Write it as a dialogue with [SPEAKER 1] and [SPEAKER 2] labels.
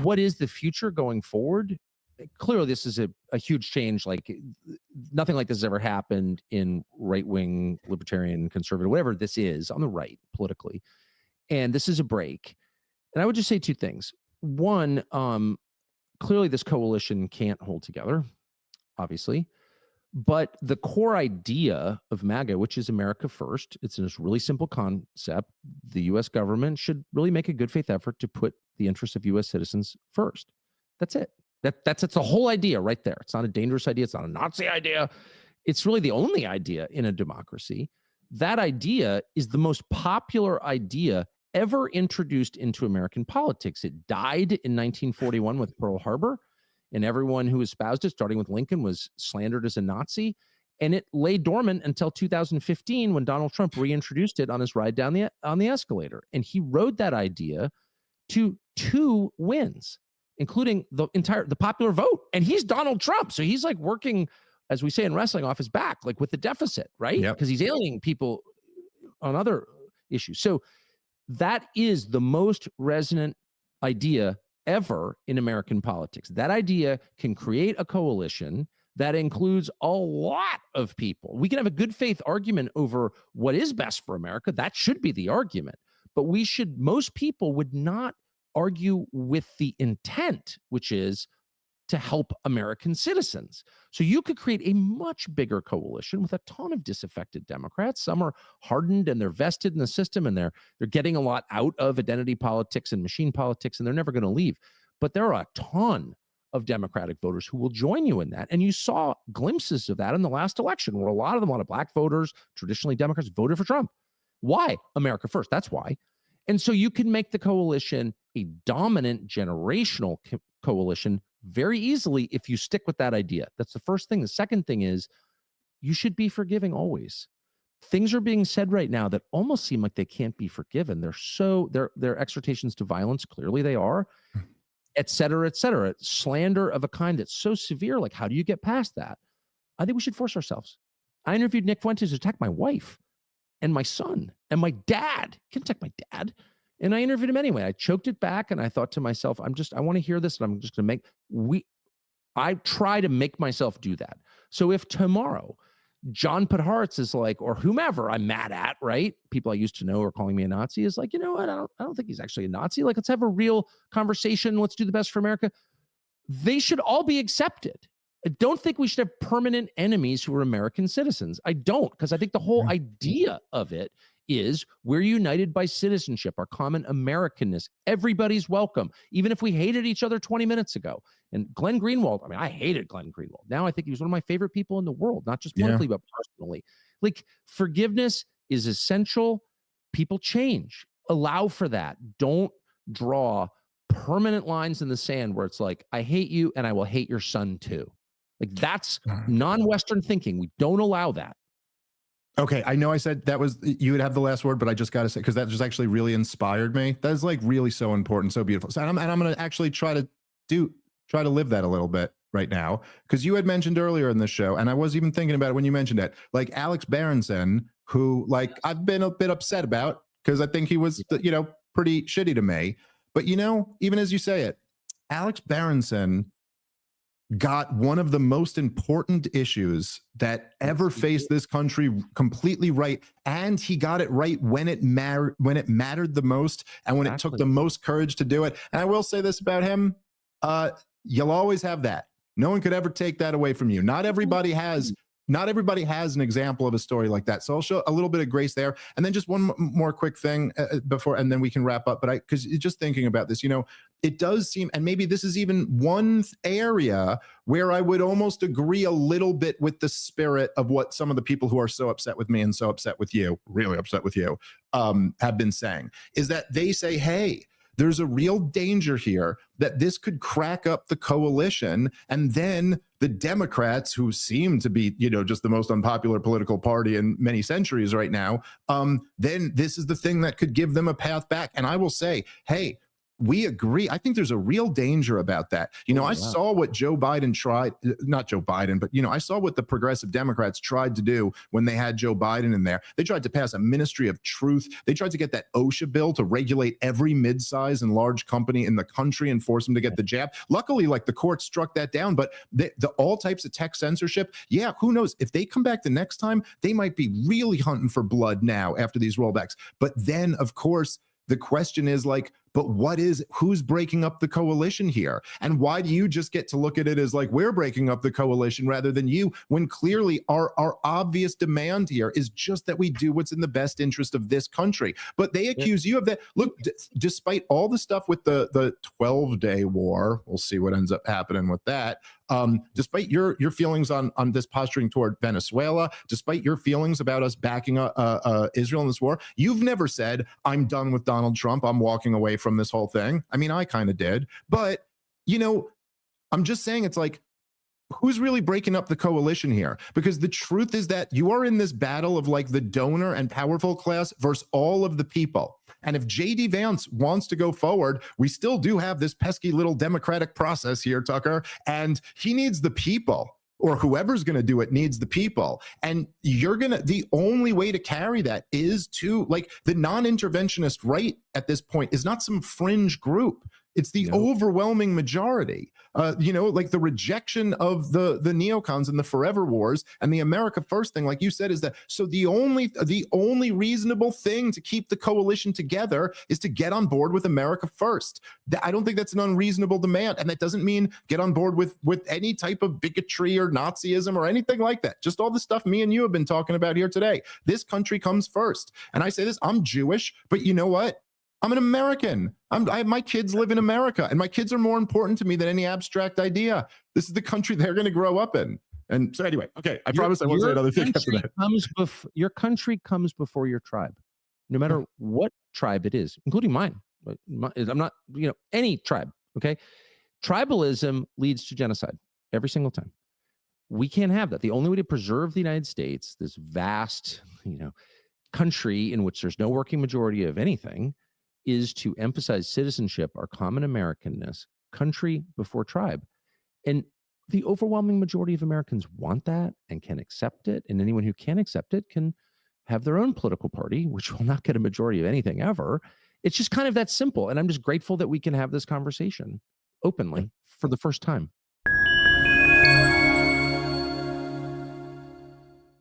[SPEAKER 1] what is the future going forward? Clearly, this is a huge change. Like nothing like this has ever happened in right-wing, libertarian, conservative, whatever this is on the right politically. And this is a break. And I would just say two things. One, clearly this coalition can't hold together, obviously. But the core idea of MAGA, which is America first, it's this really simple concept. The U.S. government should really make a good faith effort to put the interests of U.S. citizens first. That's it. That's the whole idea right there. It's not a dangerous idea. It's not a Nazi idea. It's really the only idea in a democracy. That idea is the most popular idea ever introduced into American politics. It died in 1941 with Pearl Harbor, and everyone who espoused it, starting with Lincoln, was slandered as a Nazi. And it lay dormant until 2015 when Donald Trump reintroduced it on his ride down the escalator. And he rode that idea to 2 wins, including the popular vote. And he's Donald Trump. So he's like working, as we say in wrestling, off his back, like with the deficit, right? Because he's alienating people on other issues. So that is the most resonant idea ever in American politics. That idea can create a coalition that includes a lot of people. We can have a good faith argument over what is best for America. That should be the argument. But most people would not argue with the intent, which is to help American citizens. So you could create a much bigger coalition with a ton of disaffected Democrats. Some are hardened and they're vested in the system, and they're getting a lot out of identity politics and machine politics, and they're never going to leave. But there are a ton of Democratic voters who will join you in that. And you saw glimpses of that in the last election, where a lot of Black voters, traditionally Democrats, voted for Trump. Why? America first. That's why. And so you can make the coalition a dominant generational coalition very easily if you stick with that idea. That's the first thing. The second thing is you should be forgiving always. Things are being said right now that almost seem like they can't be forgiven. They're exhortations to violence. Clearly they are, et cetera, et cetera. Slander of a kind that's so severe. Like, how do you get past that? I think we should force ourselves. I interviewed Nick Fuentes to attack my wife and my son and my dad. He can attack my dad. And I interviewed him anyway. I choked it back and I thought to myself, I want to hear this, and I'm just going to I try to make myself do that. So if tomorrow John Podhoretz is like, or whomever I'm mad at, right? People I used to know are calling me a Nazi, is like, you know what? I don't think he's actually a Nazi. Like, let's have a real conversation. Let's do the best for America. They should all be accepted. I don't think we should have permanent enemies who are American citizens. I don't, because I think the whole idea of it is we're united by citizenship, our common Americanness. Everybody's welcome, even if we hated each other 20 minutes ago. And Glenn Greenwald, I hated Glenn Greenwald. Now I think he was one of my favorite people in the world, not just politically, but personally. Like, forgiveness is essential. People change. Allow for that. Don't draw permanent lines in the sand where it's like, I hate you and I will hate your son too. Like, that's non-Western thinking. We don't allow that.
[SPEAKER 2] Okay, I know I said you would have the last word, but I just got to say, because that just actually really inspired me. That is like really so important, so beautiful. So, and I'm going to actually try to live that a little bit right now, because you had mentioned earlier in the show, and I was even thinking about it when you mentioned it, like Alex Berenson, who like I've been a bit upset about because I think he was, pretty shitty to me. But even as you say it, Alex Berenson got one of the most important issues that ever faced this country completely right, and he got it right when it mattered the most, and when it took the most courage to do it. And I will say this about him: you'll always have that. No one could ever take that away from you. Not everybody has an example of a story like that. So I'll show a little bit of grace there. And then just one more quick thing before, and then we can wrap up. But because just thinking about this, it does seem, and maybe this is even one area where I would almost agree a little bit with the spirit of what some of the people who are so upset with me and so upset with you, really upset with you, have been saying, is that they say, hey, there's a real danger here that this could crack up the coalition, and then the Democrats, who seem to be, just the most unpopular political party in many centuries right now, then this is the thing that could give them a path back. And I will say, hey, we agree. I think there's a real danger about that. You know, I saw what Joe Biden tried, not Joe Biden, but, you know, I saw what the progressive Democrats tried to do when they had Joe Biden in there. They tried to pass a ministry of truth. They tried to get that OSHA bill to regulate every midsize and large company in the country and force them to get the jab. Luckily, like, the court struck that down, but the all types of tech censorship, yeah, who knows? If they come back the next time, they might be really hunting for blood now after these rollbacks. But then, of course, the question is, like, but who's breaking up the coalition here? And why do you just get to look at it as like, we're breaking up the coalition rather than you, when clearly our obvious demand here is just that we do what's in the best interest of this country? But they accuse you of that. Look, despite all the stuff with the 12-day war, we'll see what ends up happening with that. Despite your feelings on this posturing toward Venezuela, despite your feelings about us backing Israel in this war, you've never said, I'm done with Donald Trump, I'm walking away from this whole thing. I mean, I kind of did, but, you know, I'm just saying, it's like, who's really breaking up the coalition here? Because the truth is that you are in this battle of, like, the donor and powerful class versus all of the people. And if J.D. Vance wants to go forward, we still do have this pesky little democratic process here, Tucker, and he needs the people. Or whoever's going to do it needs the people. And the only way to carry that is to, like, the non-interventionist right at this point is not some fringe group. It's the overwhelming majority. You know, like, the rejection of the neocons and the forever wars and the America First thing, like you said, is that, so the only reasonable thing to keep the coalition together is to get on board with America First. I don't think that's an unreasonable demand, and that doesn't mean get on board with any type of bigotry or Nazism or anything like that. Just all the stuff me and you have been talking about here today. This country comes first. And I say this, I'm Jewish, but you know what? I'm an American. My kids live in America, and my kids are more important to me than any abstract idea. This is the country they're going to grow up in. And so anyway, okay, I promise I won't say another thing after that.
[SPEAKER 1] Your country comes before your tribe, no matter what tribe it is, including mine. I'm not, you know, any tribe, okay? Tribalism leads to genocide every single time. We can't have that. The only way to preserve the United States, this vast, you know, country in which there's no working majority of anything, is to emphasize citizenship, our common Americanness, country before tribe. And the overwhelming majority of Americans want that and can accept it. And anyone who can't accept it can have their own political party, which will not get a majority of anything ever. It's just kind of that simple. And I'm just grateful that we can have this conversation openly for the first time.